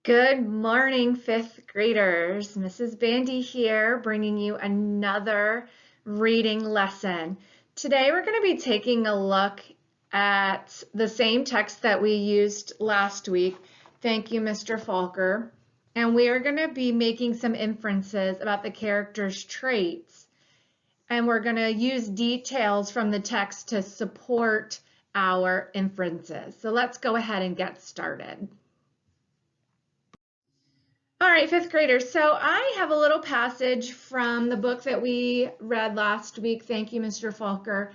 Good morning, fifth graders. Mrs. Bandy here, bringing you another reading lesson. Today we're going to be taking a look at the same text that we used last week. Thank you, Mr. Falker. And we are going to be making some inferences about the character's traits. And we're going to use details from the text to support our inferences. So let's go ahead and get started. All right, fifth graders. So I have a little passage from the book that we read last week. Thank you, Mr. Falker.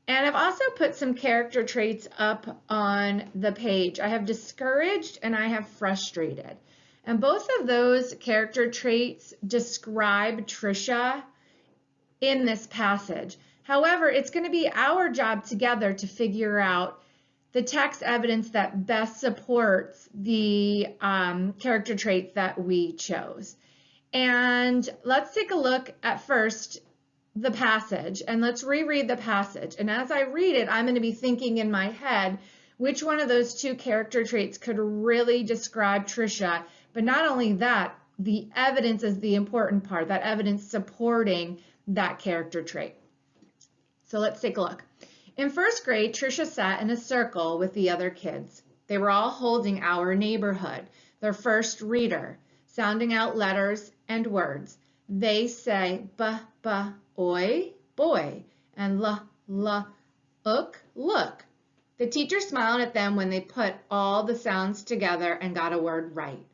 And I've also put some character traits up on the page. I have discouraged and I have frustrated. And both of those character traits describe Trisha in this passage. However, it's going to be our job together to figure out the text evidence that best supports the character traits that we chose. And let's take a look at first the passage, and let's reread the passage. And as I read it, I'm going to be thinking in my head which one of those two character traits could really describe Trisha. But not only that, the evidence is the important part, that evidence supporting that character trait. So let's take a look. In first grade, Trisha sat in a circle with the other kids. They were all holding Our Neighborhood, their first reader, sounding out letters and words. They say oi, boy, and ook, look. The teacher smiled at them when they put all the sounds together and got a word right.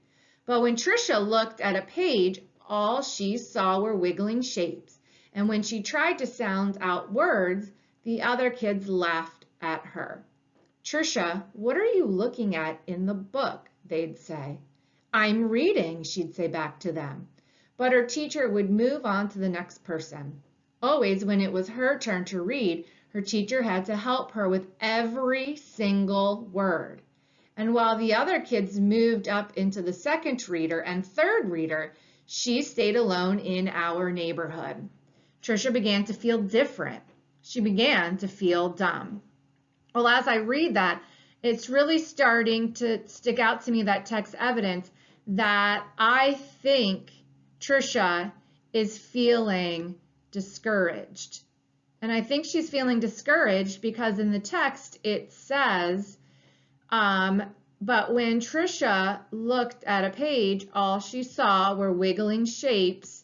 But when Trisha looked at a page, all she saw were wiggling shapes. And when she tried to sound out words, the other kids laughed at her. Trisha, what are you looking at in the book? They'd say. I'm reading, she'd say back to them. But her teacher would move on to the next person. Always when it was her turn to read, her teacher had to help her with every single word. And while the other kids moved up into the second reader and third reader, she stayed alone in Our Neighborhood. Trisha began to feel different. She began to feel dumb. Well, as I read that, it's really starting to stick out to me, that text evidence, that I think Trisha is feeling discouraged. And I think she's feeling discouraged because in the text it says, but when Trisha looked at a page, all she saw were wiggling shapes.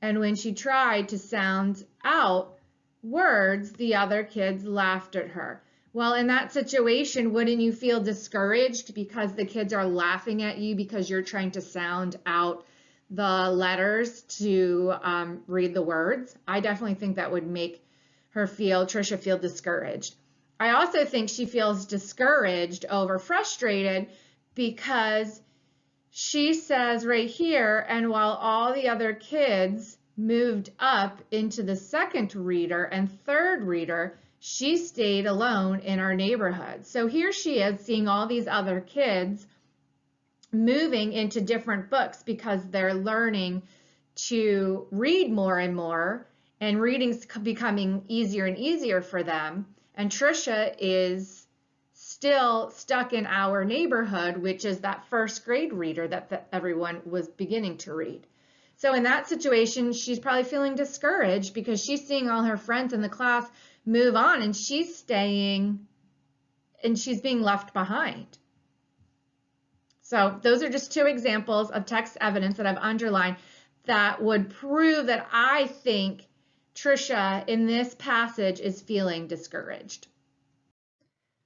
And when she tried to sound out words, the other kids laughed at her. Well, in that situation, wouldn't you feel discouraged because the kids are laughing at you because you're trying to sound out the letters to read the words? I definitely think that would make Trisha feel discouraged. I also think she feels discouraged over frustrated because she says right here, and while all the other kids moved up into the second reader and third reader, she stayed alone in Our Neighborhood. So here she is seeing all these other kids moving into different books because they're learning to read more and more, and reading's becoming easier and easier for them. And Trisha is still stuck in Our Neighborhood, which is that first grade reader that everyone was beginning to read. So in that situation, she's probably feeling discouraged because she's seeing all her friends in the class move on and she's staying and she's being left behind. So those are just two examples of text evidence that I've underlined that would prove that I think Trisha in this passage is feeling discouraged.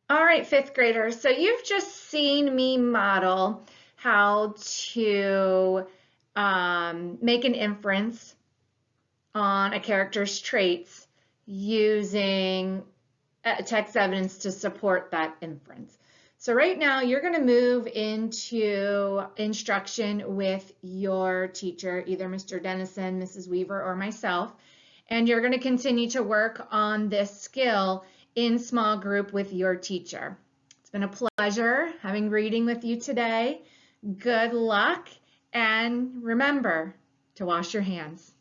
All right, fifth graders, so you've just seen me model how to make an inference on a character's traits using text evidence to support that inference. So right now you're going to move into instruction with your teacher, either Mr. Dennison, Mrs. Weaver, or myself, and you're going to continue to work on this skill in small group with your teacher. It's been a pleasure having reading with you today. Good luck, and remember to wash your hands.